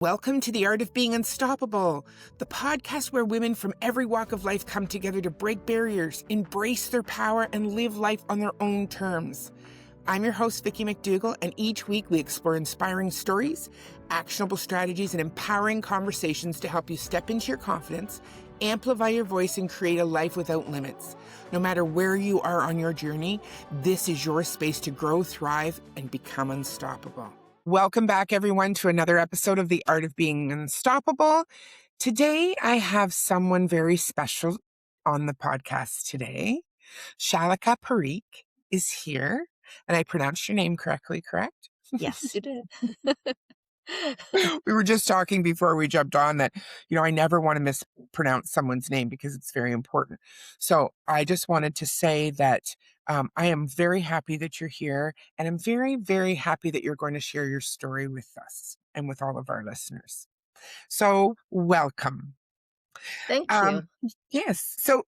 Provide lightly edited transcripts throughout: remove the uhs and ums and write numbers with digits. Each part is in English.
Welcome to The Art of Being Unstoppable, the podcast where women from every walk of life come together to break barriers, embrace their power, and live life on their own terms. I'm your host, Vicki McDougall, and each week we explore inspiring stories, actionable strategies, and empowering conversations to help you step into your confidence, amplify your voice, and create a life without limits. No matter where you are on your journey, this is your space to grow, thrive, and become unstoppable. Welcome back, everyone, to another episode of The Art of Being Unstoppable. Today, I have someone very special on the podcast today. Shalika Pareek is here, and I pronounced your name correctly, correct? Yes, you did. We were just talking before we jumped on that, I never want to mispronounce someone's name because it's very important. So I just wanted to say that I am very happy that you're here, and I'm very, very happy that you're going to share your story with us and with all of our listeners. So welcome. Thank Um, you. yes. So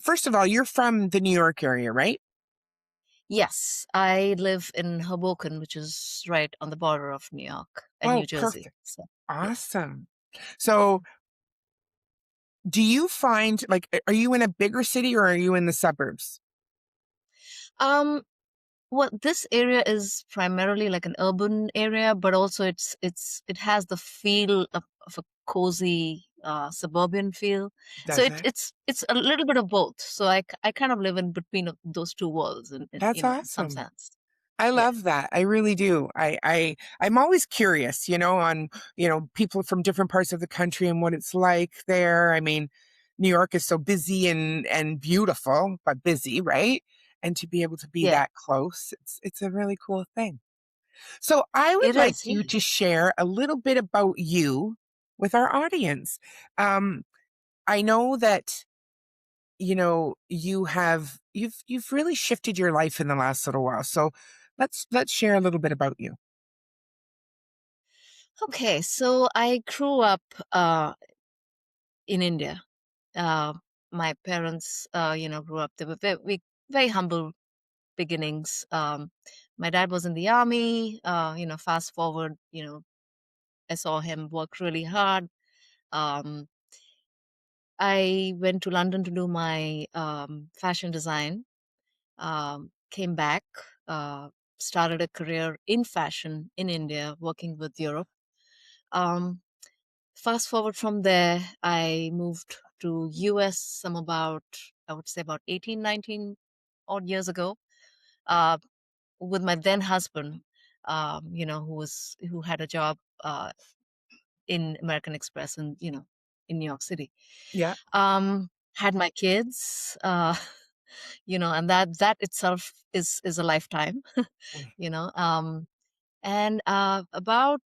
first of all, you're from the New York area, right? Yes, I live in Hoboken, which is right on the border of New York and Oh, New Jersey. perfect. So, yes. Awesome. So do you find, like, are you in a bigger city or are you in the suburbs? Um, well, this area is primarily like an urban area, but also it has the feel of a cozy suburban feel. So Does it? it's a little bit of both. So I kind of live in between of those two worlds in That's in some awesome. sense. I Yeah. love that. I really do. I'm always curious, on, people from different parts of the country and what it's like there. I mean, New York is so busy and beautiful, but busy, right? And to be able to be Yeah. that close, it's a really cool thing. So I would It like is. you Yeah. to share a little bit about you with our audience. Um, I know that you've really shifted your life in the last little while. So let's share a little bit about you. Okay, so I grew up uh, in India. Uh, my parents, grew up. They were very humble beginnings. My dad was in the army. Fast forward, I saw him work really hard. Um, I went to London to do my fashion design. Came back, uh, started a career in fashion in India, working with Europe. Um, Fast forward from there, I moved to US I would say about 18, 19 odd years ago, uh, with my then husband, who had a job in American Express and, in New York City. Yeah. Had my kids, and that itself is a lifetime, Mm. you know. And about,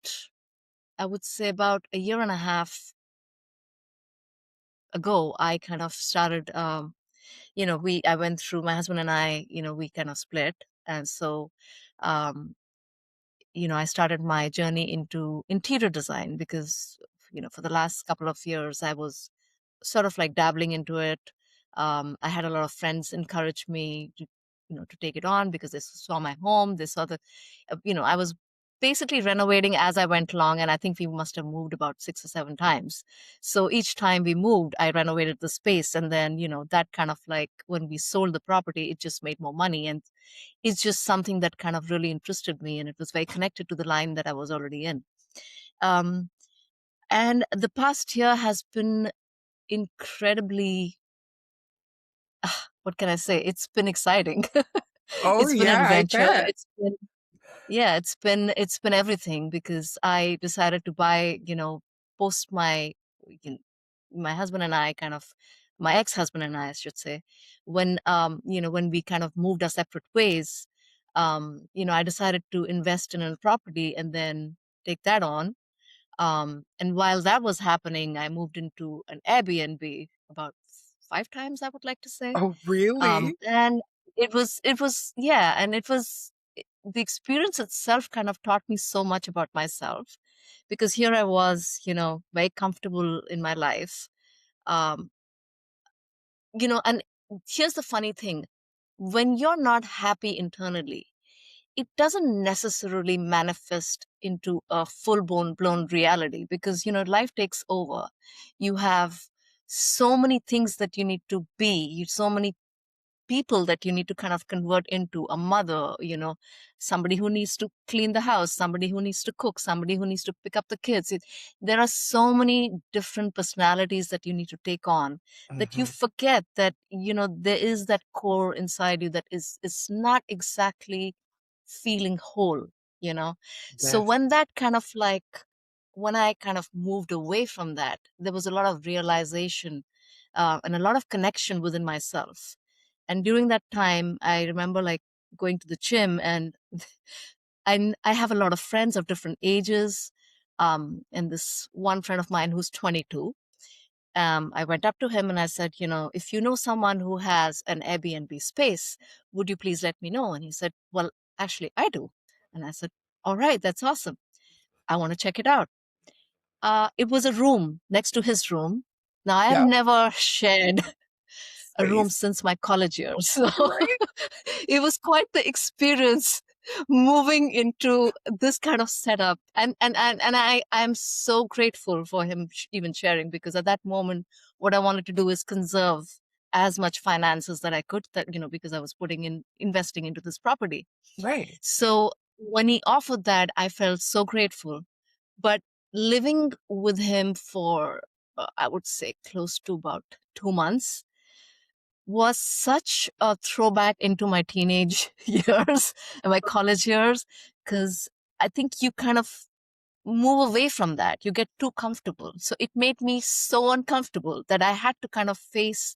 I would say about a year and a half ago, I kind of started, I went through, my husband and I, we kind of split. And so, um, I started my journey into interior design because, for the last couple of years, I was sort of like dabbling into it. I had a lot of friends encourage me to take it on because they saw my home. They saw that, I was basically renovating as I went along. And I think we must have moved about 6 or 7 times. So each time we moved, I renovated the space. And then, that kind of like when we sold the property, it just made more money. And it's just something that kind of really interested me. And it was very connected to the line that I was already in. Um, and the past year has been incredibly, what can I say? It's been exciting. Oh It's been an yeah, I adventure. bet. It's been everything because I decided to buy, post you know, my husband and I kind of, my ex-husband and I should say, when we kind of moved our separate ways, I decided to invest in a property and then take that on. And while that was happening, I moved into an Airbnb about 5 times, I would like to say. Oh really? And yeah, and the experience itself kind of taught me so much about myself because here I was, very comfortable in my life. Um, and here's the funny thing: when you're not happy internally, it doesn't necessarily manifest into a full blown reality, because life takes over. You have so many things that you need to be, so many people that you need to kind of convert into a mother, somebody who needs to clean the house, somebody who needs to cook, somebody who needs to pick up the kids. There are so many different personalities that you need to take on, that you Hmm. forget that there is that core inside you that is not exactly feeling whole you know so Yes. when I kind of moved away from that, there was a lot of realization, and a lot of connection within myself. And during that time, I remember like going to the gym, and I have a lot of friends of different ages. And this one friend of mine who's 22, I went up to him and I said, if you know someone who has an Airbnb space, would you please let me know? And he said, well, actually, I do. And I said, all right, that's awesome. I want to check it out. It was a room next to his room. Now, I have Yeah. never shared a room Space. since my college years. So Right. it was quite the experience moving into this kind of setup. And I'm so grateful for him even sharing, because at that moment, what I wanted to do is conserve as much finances that I could, because I was investing into this property. Right. So when he offered that, I felt so grateful. But living with him for, I would say, close to about 2 months, was such a throwback into my teenage years and my college years, because I think you kind of move away from that. You get too comfortable. So it made me so uncomfortable that I had to kind of face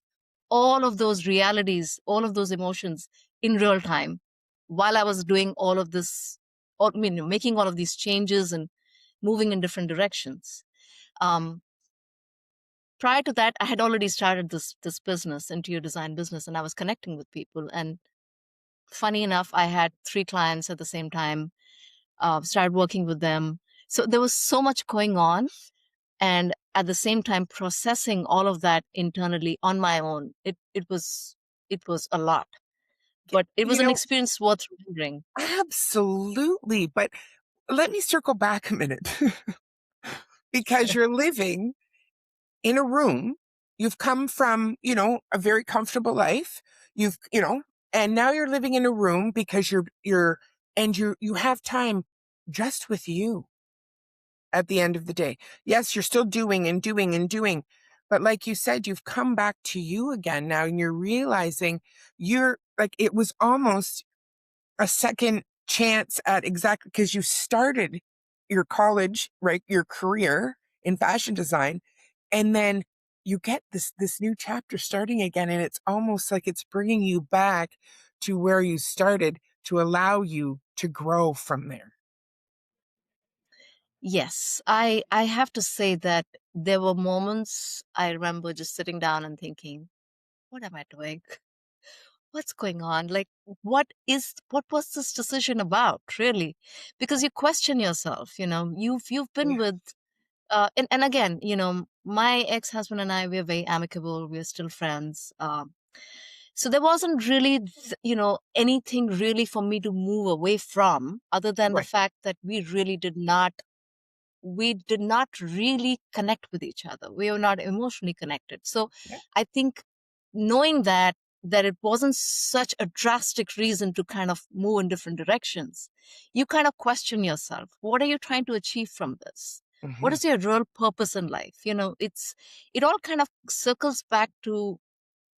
all of those realities, all of those emotions in real time while I was doing all of this, or making all of these changes and moving in different directions. Um, Prior to that, I had already started this business, interior design business, and I was connecting with people. And funny enough, I had 3 clients at the same time. Started working with them. So there was so much going on, and at the same time processing all of that internally on my own. It was a lot, Y- but it was You an know, experience worth remembering. absolutely. But let me circle back a minute because you're living in a room. You've come from, a very comfortable life. And now you're living in a room because you have time just with you at the end of the day. Yes, you're still doing and doing and doing. But like you said, you've come back to you again now and you're realizing you're like, it was almost a second chance at exactly because you started your college, right? Your career in fashion design. And then you get this new chapter starting again. And it's almost like it's bringing you back to where you started to allow you to grow from there. Yes, I have to say that there were moments I remember just sitting down and thinking, what am I doing? What's going on? Like, what was this decision about, really? Because you question yourself. You've been Yeah. with, and again, my ex-husband and I, we're very amicable. We're still friends. So there wasn't really, anything really for me to move away from, other than the Right. fact that we did not really connect with each other. We were not emotionally connected. So Yeah. I think knowing that it wasn't such a drastic reason to kind of move in different directions, you kind of question yourself. What are you trying to achieve from this? What Hmm. is your real purpose in life? It all kind of circles back to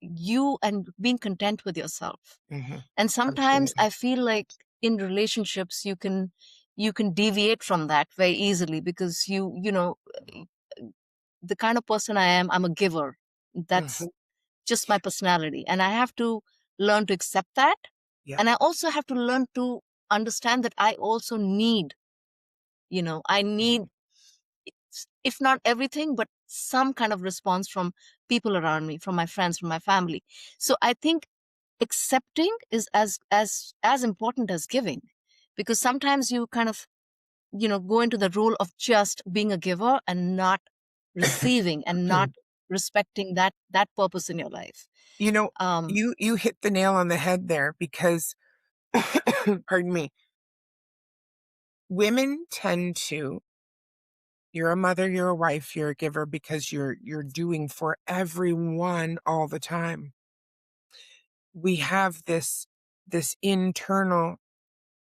you and being content with yourself. Hmm. And sometimes Absolutely. I feel like in relationships you can deviate from that very easily, because the kind of person I am, I'm a giver. That's Hmm. just my personality, and I have to learn to accept that. Yeah. And I also have to learn to understand that I also need, if not everything, but some kind of response from people around me, from my friends, from my family. So I think accepting is as important as giving, because sometimes you kind of go into the role of just being a giver and not receiving, and not respecting that purpose in your life. You know, um you hit the nail on the head there because, pardon me. women tend to, you're a mother, you're a wife, you're a giver because you're doing for everyone all the time. We have this internal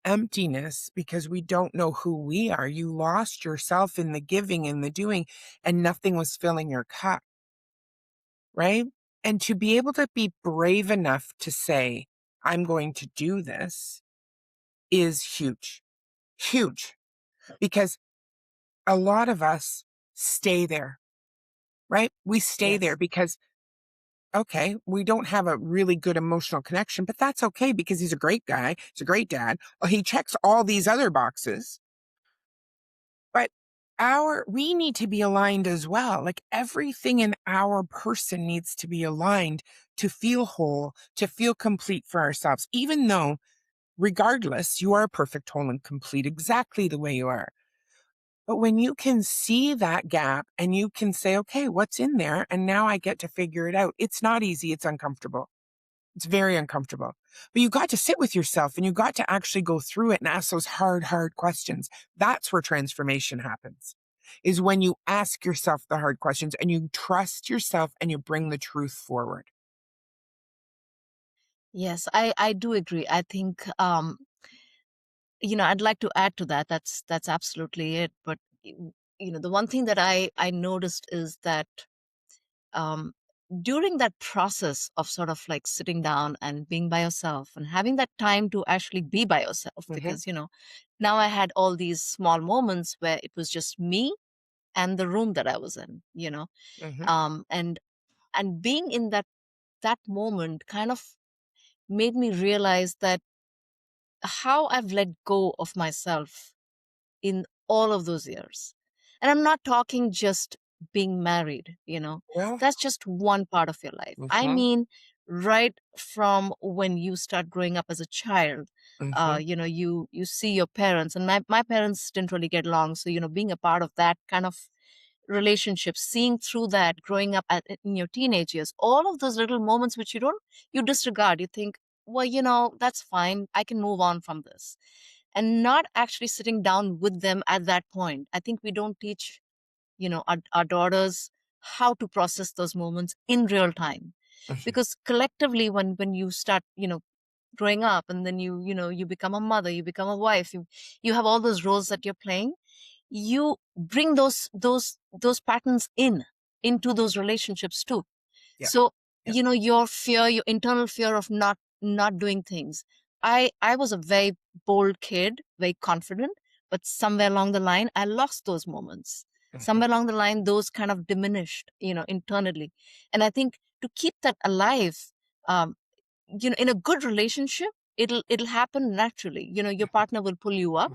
emptiness because we don't know who we are. You lost yourself in the giving and the doing, and nothing was filling your cup, right? And to be able to be brave enough to say, I'm going to do this is huge, huge, because a lot of us stay there, right? We stay there Yes. because, okay, we don't have a really good emotional connection, but that's okay because he's a great guy. He's a great dad. He checks all these other boxes. But we need to be aligned as well. Like everything in our person needs to be aligned to feel whole, to feel complete for ourselves, even though, regardless, you are perfect, whole, and complete exactly the way you are. But when you can see that gap and you can say, okay, what's in there? And now I get to figure it out. It's not easy. It's uncomfortable. It's very uncomfortable. But you got to sit with yourself and you got to actually go through it and ask those hard, hard questions. That's where transformation happens, is when you ask yourself the hard questions and you trust yourself and you bring the truth forward. Yes, I do agree. I think I'd like to add to that. That's absolutely it. But the one thing that I noticed is that um, during that process of sort of like sitting down and being by yourself and having that time to actually be by yourself, Mm-hmm, because now I had all these small moments where it was just me and the room that I was in, mm-hmm, and being in that moment kind of made me realize that how I've let go of myself in all of those years. And I'm not talking just being married, well, that's just one part of your life. I mm-hmm, mean, right from when you start growing up as a child, mm-hmm, you see your parents, and my parents didn't really get along. So, being a part of that kind of relationship, seeing through that, growing up in your teenage years, all of those little moments which you disregard, you think, well, that's fine. I can move on from this, and not actually sitting down with them at that point. I think we don't teach, our daughters how to process those moments in real time, mm-hmm. because collectively, when you start, growing up, and then you become a mother, you become a wife, you have all those roles that you're playing, you bring those patterns into those relationships too. Yeah, So, yeah, your fear, your internal fear of not doing things. I was a very bold kid, very confident, but somewhere along the line I lost those moments. mm-hmm, Somewhere along the line those kind of diminished, internally. And I think to keep that alive, um in a good relationship, it'll happen naturally. Your partner will pull you up,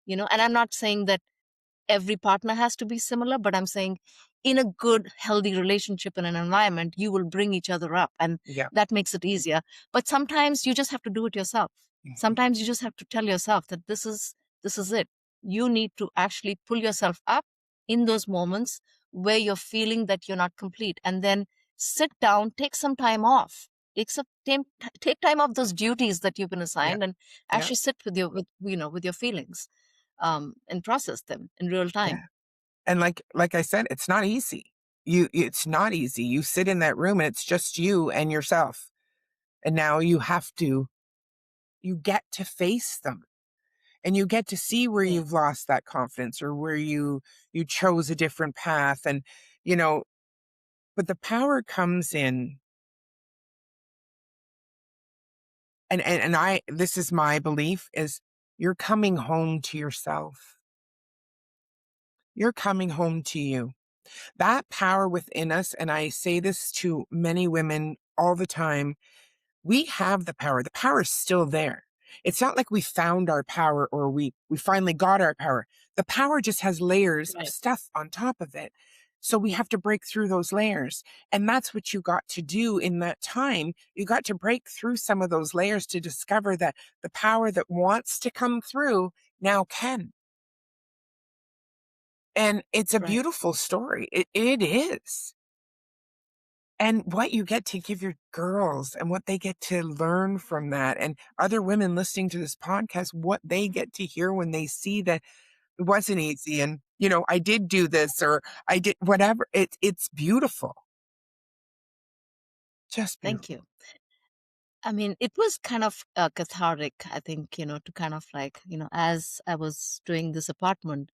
and I'm not saying that every partner has to be similar, but I'm saying in a good, healthy relationship in an environment, you will bring each other up, and yeah, that makes it easier. But sometimes you just have to do it yourself. mm-hmm, Sometimes you just have to tell yourself that this is it. You need to actually pull yourself up in those moments where you're feeling that you're not complete, and then sit down, take some time off. Take time off those duties that you've been yeah, assigned, and yeah, actually sit with your feelings, and process them in real yeah. time. And like I said, it's not easy. It's not easy. You sit in that room and it's just you and yourself. And now you get to face them and you get to see where Yeah. you've lost that confidence or where you chose a different path. And, you know, but the power comes in and this is my belief is you're coming home to yourself. You're coming home to you. That power within us, and I say this to many women all the time, we have the power. The power is still there. It's not like we found our power or we finally got our power. The power just has layers of Right. stuff on top of it. So we have to break through those layers. And that's what you got to do in that time. You got to break through some of those layers to discover that the power that wants to come through now can. And it's a Right. beautiful story. It is. and what you get to give your girls and what they get to learn from that, and other women listening to this podcast, what they get to hear when they see that it wasn't easy and, I did do this or I did whatever. It's beautiful. Just Thank beautiful. you. I mean, it was kind of cathartic, I think, to kind of like, as I was doing this apartment,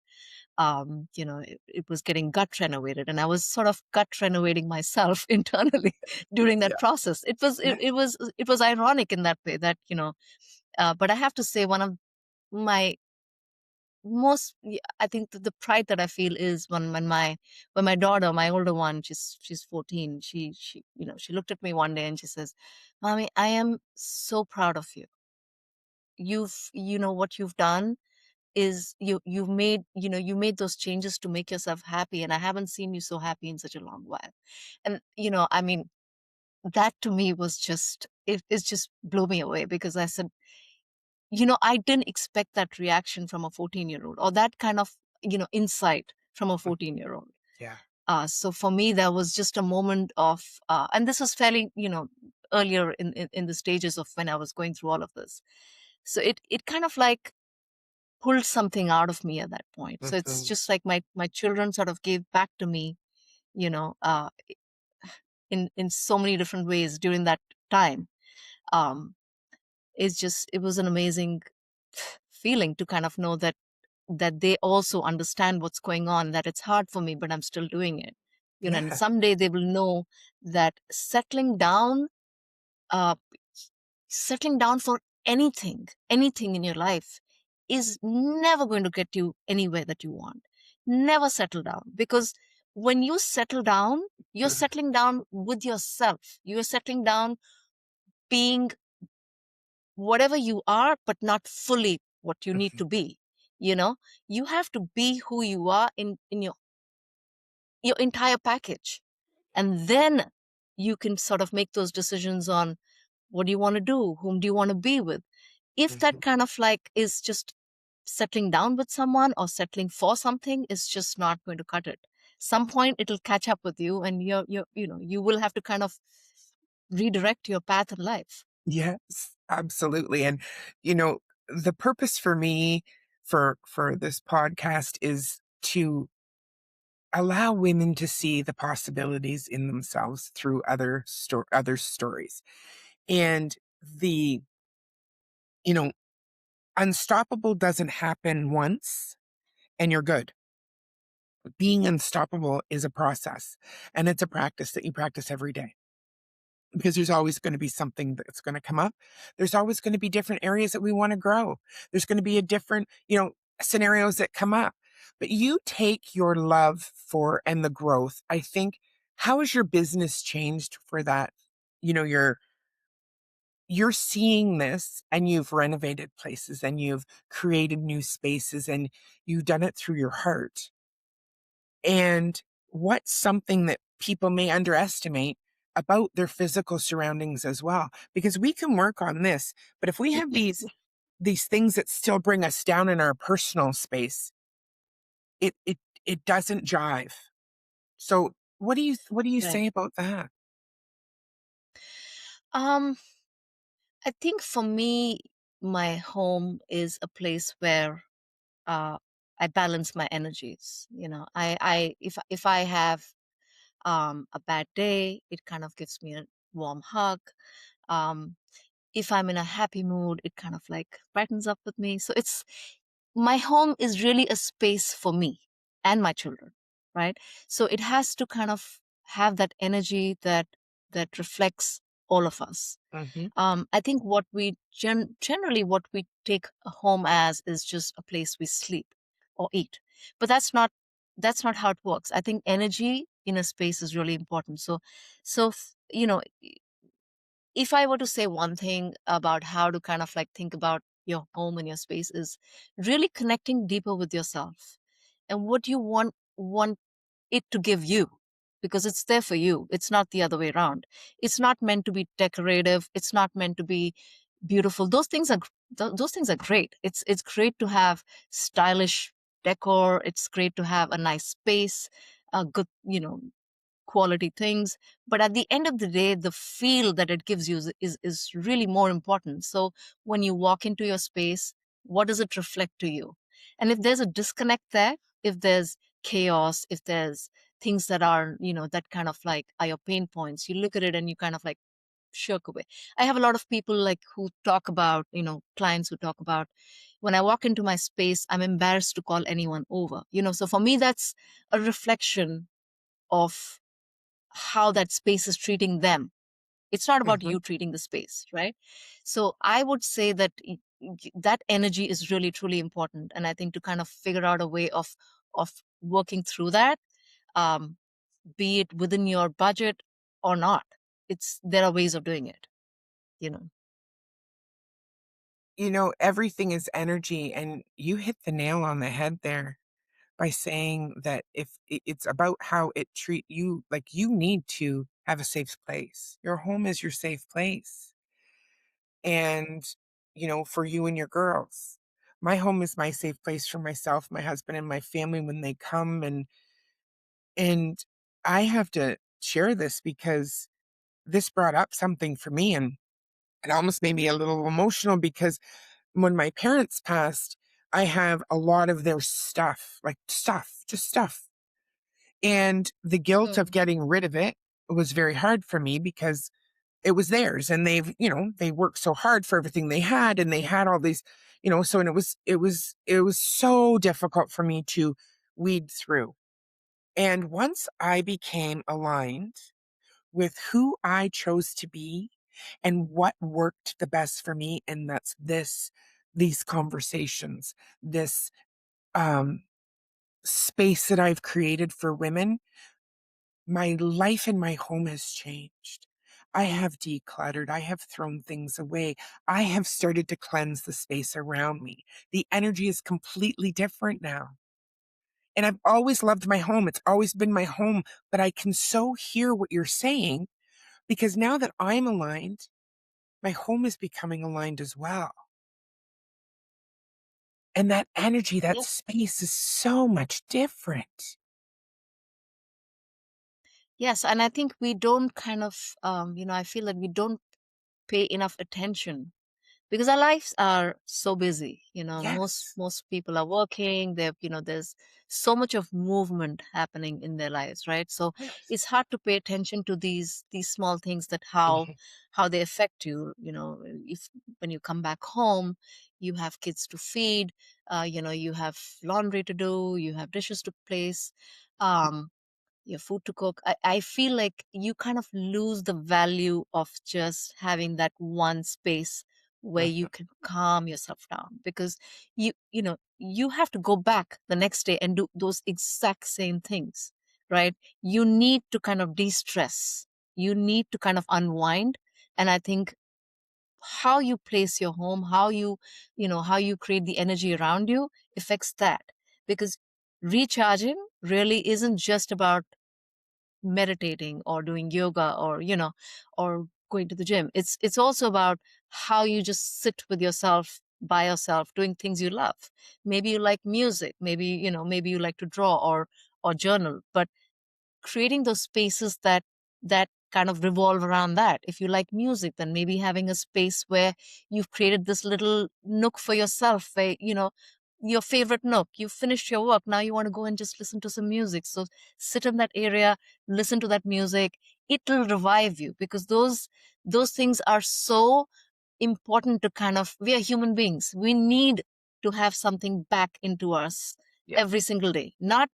it was getting gut renovated, and I was sort of gut renovating myself internally during that Yeah. process. It was, Yeah. it was ironic in that way that, but I have to say one of my I think the pride that I feel is when my daughter, my older one, she's 14, she looked at me one day and she says, "Mommy, I am so proud of you. What you've done is you made those changes to make yourself happy, and I haven't seen you so happy in such a long while." And I mean, that to me was it just blew me away, because I said, I didn't expect that reaction from a 14-year-old, or that kind of, insight from a 14-year-old. Yeah. So for me, there was just a moment of, and this was fairly, earlier in the stages of when I was going through all of this. So it kind of like pulled something out of me at that point. So it's Mhm. just like my children sort of gave back to me, you know, uh, in so many different ways during that time. Um, it was an amazing feeling to kind of know that they also understand what's going on, that it's hard for me, but I'm still doing it. And Yeah. someday they will know that uh, settling down for anything in your life is never going to get you anywhere that you want. Never settle down, because when you settle down, you're Mhm. settling down with yourself. You're settling down being whatever you are, but not fully what you need Mhm. to be. You know, you have to be who you are in your entire package. And then you can sort of make those decisions on what do you want to do? Whom do you want to be with? If that Mhm. kind of like is just settling down with someone or settling for something, is just not going to cut it. Some point it'll catch up with you, and you will have to kind of redirect your path in life. Yes, absolutely. And, the purpose for me for this podcast is to allow women to see the possibilities in themselves through other stories. And the, you know, unstoppable doesn't happen once and you're good. Being unstoppable is a process, and it's a practice that you practice every day, because there's always going to be something that's going to come up. There's always going to be different areas that we want to grow. There's going to be a different, scenarios that come up. But you take your love for and the growth. I think, how has your business changed for that? You're seeing this and you've renovated places and you've created new spaces and you've done it through your heart. And what's something that people may underestimate about their physical surroundings as well? Because we can work on this, but if we have these things that still bring us down in our personal space, it doesn't jive. So what do you Right. say about that? um I think for me, my home is a place where uh I balance my energies. If I have a bad day, it kind of gives me a warm hug. um if I'm in a happy mood, it kind of like brightens up with me. So it's my home is really a space for me and my children, right? So it has to kind of have that energy that reflects all of us. Hmm. I think what we generally what we take a home as is just a place we sleep or eat, but that's not how it works. I think energy in a space is really important. If I were to say one thing about how to kind of like think about your home and your space, is really connecting deeper with yourself and what you want it to give you, because it's there for you. It's not the other way around. It's not meant to be decorative. It's not meant to be beautiful. Those things are great. It's great to have stylish decor. It's great to have a nice space, a good, quality things, but at the end of the day, the feel that it gives you is really more important. So when you walk into your space, what does it reflect to you? And if there's a disconnect there, if there's chaos, if there's things that are, that kind of like are your pain points, you look at it and you kind of like shirk away. I have a lot of people like who talk about, clients who talk about, when I walk into my space, I'm embarrassed to call anyone over. So for me, that's a reflection of how that space is treating them. It's not about Hmm. you treating the space, right? So I would say that that energy is really truly important, and I think to kind of figure out a way of working through that, um, be it within your budget or not, there are ways of doing it. You know. Everything is energy, and you hit the nail on the head there by saying that if it's about how it treat you, like you need to have a safe place. Your home is your safe place. And, for you and your girls, my home is my safe place for myself, my husband, and my family when they come. And I have to share this because this brought up something for me, and it almost made me a little emotional because when my parents passed, I have a lot of their stuff, like stuff, just stuff. And the guilt of Mm. getting rid of it was very hard for me because it was theirs, and they worked so hard for everything they had, and they had all these, so, and it was so difficult for me to weed through. And once I became aligned with who I chose to be and what worked the best for me, and that's these conversations, this um space that I've created for women, my life in my home has changed. I have decluttered. I have thrown things away. I have started to cleanse the space around me. The energy is completely different now. And I've always loved my home. It's always been my home, but I can so hear what you're saying because now that I'm aligned, my home is becoming aligned as well. And that energy, that Yes. space is so much different. Yes, and I think we don't kind of, I feel like we don't pay enough attention because our lives are so busy. Most Yes. most people are working. There's so much of movement happening in their lives, right? So Yes. it's hard to pay attention to these small things, that Mhm. how they affect you. If when you come back home, you have kids to feed, you have laundry to do, you have dishes to place, um your food to cook. I feel like you kind of lose the value of just having that one space where you Mhm. can calm yourself down, because you have to go back the next day and do those exact same things, right? You need to kind of de-stress, you need to kind of unwind. And I think how you place your home, how you create the energy around you affects that, because recharging really isn't just about meditating or doing yoga, or going to the gym. It's also about how you just sit with yourself, by yourself, doing things you love. Maybe you like music, maybe you like to draw or journal, but creating those spaces that kind of revolve around that. If you like music, then maybe having a space where you've created this little nook for yourself, where your favorite nook, you finished your work, now you want to go and just listen to some music. So sit in that area, listen to that music. It'll revive you, because those things are so important. To kind of, we are human beings, we need to have something back into us every Yes. single day, not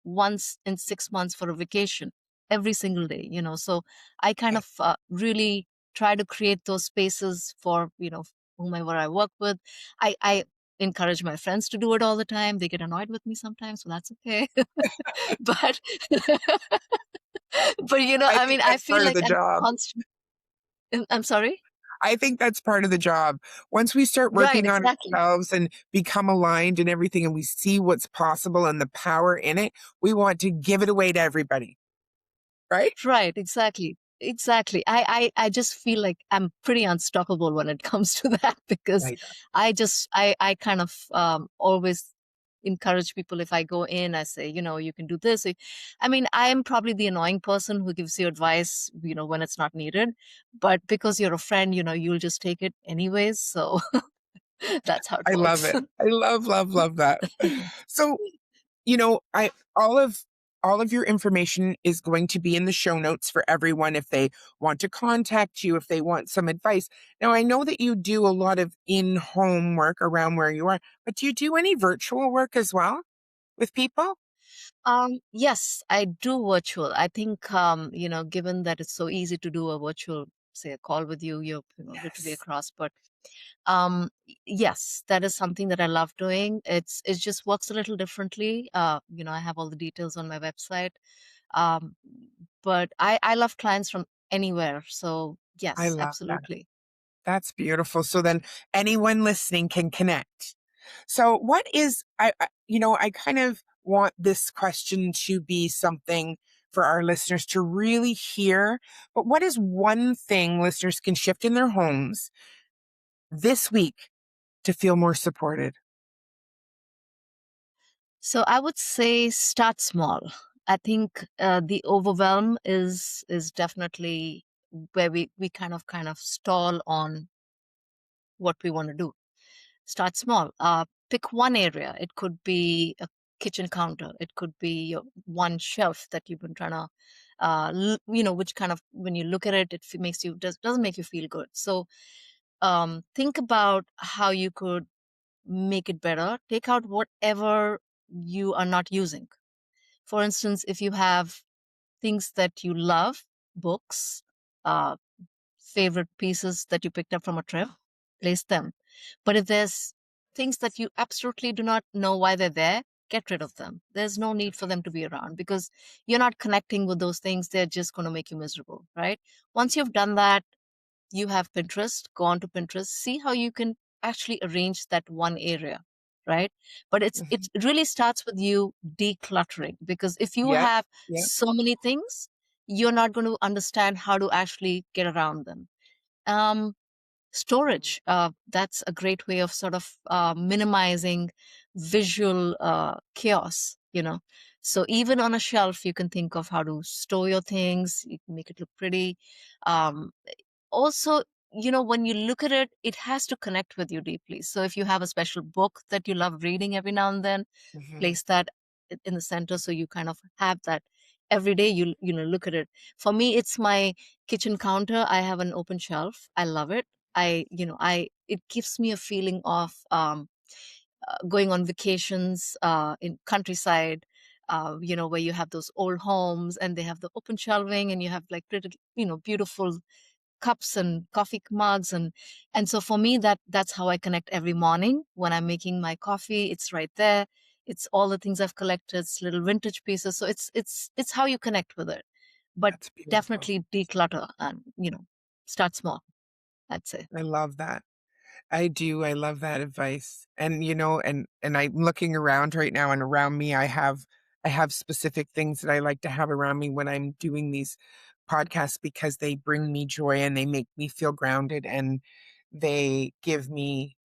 once in 6 months for a vacation, every single day. So I kind of really try to create those spaces for whomever I work with. I encourage my friends to do it all the time. They get annoyed with me sometimes, so that's okay. But but I I think mean, I that's feel part of like the I'm job. constant. I'm sorry. I think that's part of the job. Once we start Right, working on exactly. ourselves and become aligned and everything, and we see what's possible and the power in it, we want to give it away to everybody, right? Right, exactly. Exactly. I just feel like I'm pretty unstoppable when it comes to that, because Right. I kind of always, encourage people. If I go in, I say, you can do this. I mean, I am probably the annoying person who gives you advice, when it's not needed. But because you're a friend, you'll just take it anyways. So that's how it I love works. it. I love, love, love that. So, I all of your information is going to be in the show notes for everyone if they want to contact you, if they want some advice. Now, I know that you do a lot of in-home work around where you are, but do you do any virtual work as well with people? Yes, I do virtual. I think, given that it's so easy to do a virtual, say, a call with you, you're, literally Yes. across. But yes, that is something that I love doing. It just works a little differently. I have all the details on my website. Um, but I love clients from anywhere. So I yes, love that. absolutely. That's beautiful. So then anyone listening can connect. So what is I kind of want this question to be something for our listeners to really hear, but what is one thing listeners can shift in their homes this week to feel more supported? So I would say start small. I think the overwhelm is definitely where we kind of stall on what we want to do. Start small. Pick one area. It could be a kitchen counter. It could be your one shelf that you've been trying to, which kind of when you look at it, makes you doesn't make you feel good. So think about how you could make it better. Take out whatever you are not using. For instance, if you have things that you love, books, uh, favorite pieces that you picked up from a trip, place them. But if there's things that you absolutely do not know why they're there, get rid of them. There's no need for them to be around because you're not connecting with those things. They're just going to make you miserable, right? Once you've done that, you have Pinterest, go on to Pinterest, see how you can actually arrange that one area, right? But it Mhm. really starts with you decluttering because if you Yep. have Yep. so many things, you're not going to understand how to actually get around them. Um, Storage, that's a great way of sort of minimizing visual chaos, So even on a shelf, you can think of how to store your things, you can make it look pretty. Um, Also, when you look at it, it has to connect with you deeply. So if you have a special book that you love reading every now and then, Mhm. place that in the center so you kind of have that every day. You look at it. For me, it's my kitchen counter. I have an open shelf. I love it. I it gives me a feeling of going on vacations in countryside, where you have those old homes and they have the open shelving and you have like pretty, beautiful cups and coffee mugs, and so for me that's how I connect every morning when I'm making my coffee. It's right there. It's all the things I've collected. It's little vintage pieces. So it's how you connect with it. But That's beautiful. definitely declutter and start small, I'd say. I love that. I do. I love that advice. And and I'm looking around right now and around me I have specific things that I like to have around me when I'm doing these podcasts because they bring me joy and they make me feel grounded and they give me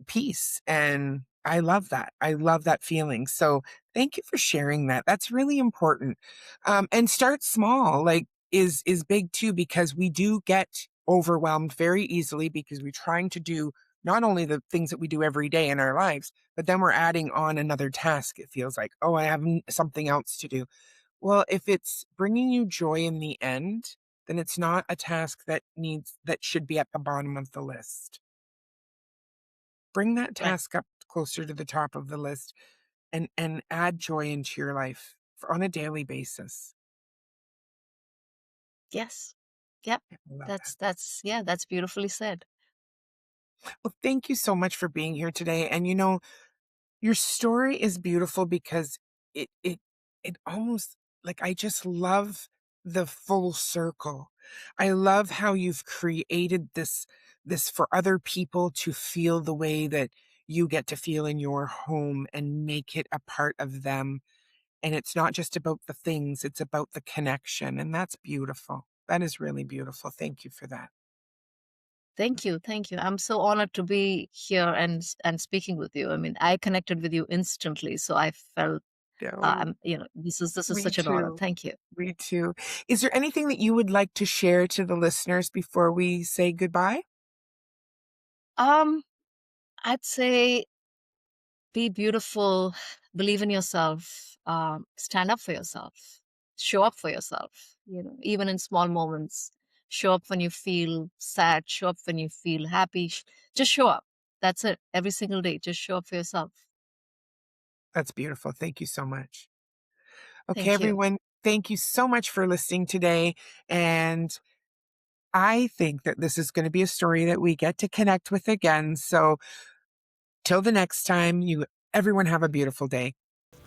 peace, and I love that. I love that feeling. So, thank you for sharing that. That's really important. And start small, like, is big too, because we do get overwhelmed very easily because we're trying to do not only the things that we do every day in our lives, but then we're adding on another task. It feels like, oh, I have something else to do. Well, if it's bringing you joy in the end, then it's not a task that should be at the bottom of the list. Bring that Right. task up closer to the top of the list and add joy into your life on a daily basis. Yes. Yep. I love that. That's beautifully said. Well, thank you so much for being here today. And your story is beautiful because it almost, like, I just love the full circle. I love how you've created this for other people to feel the way that you get to feel in your home and make it a part of them. And it's not just about the things, it's about the connection. And that's beautiful. That is really beautiful. Thank you for that. Thank you. Thank you. I'm so honored to be here and speaking with you. I mean, I connected with you instantly, so I felt No, this is me such an honor. too. Thank you. Me too. Is there anything that you would like to share to the listeners before we say goodbye? Um, I'd say be beautiful, believe in yourself, stand up for yourself, show up for yourself, even in small moments. Show up when you feel sad, show up when you feel happy. Just show up. That's it. Every single day, just show up for yourself. That's beautiful. Thank you so much. Okay, Thank you. everyone, thank you so much for listening today. And I think that this is going to be a story that we get to connect with again. So till the next time, everyone have a beautiful day.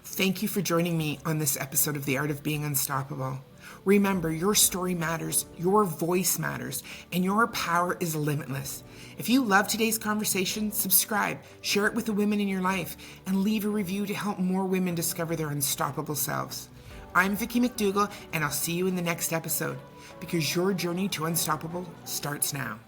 Thank you for joining me on this episode of The Art of Being Unstoppable. Remember, your story matters, your voice matters, and your power is limitless. If you love today's conversation, subscribe, share it with the women in your life, and leave a review to help more women discover their unstoppable selves. I'm Vicki McDougall, and I'll see you in the next episode, because your journey to unstoppable starts now.